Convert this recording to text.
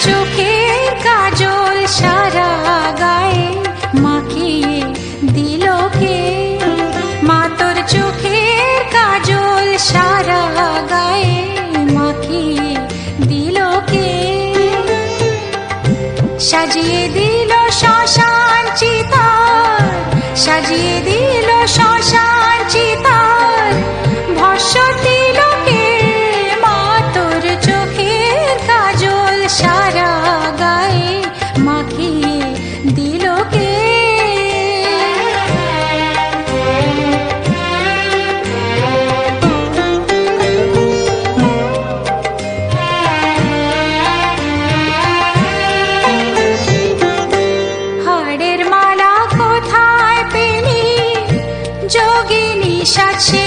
চোখের কাজল সারা গায়ে মাখিয়ে দিল কে? মা তোর চোখের কাজল সারা গায়ে মাখিয়ে দিল কে? সাজিয়ে দিল শ্মশান চিতার, সাজিয়ে দিল শ্মশান চিতার, ভস্য দিল কে? মা তোর চোখের কাজল সারা গায়ে মাখিয়ে দিল কে? হাড়ের মালা কোথায় পেলি যোগিনী সাজে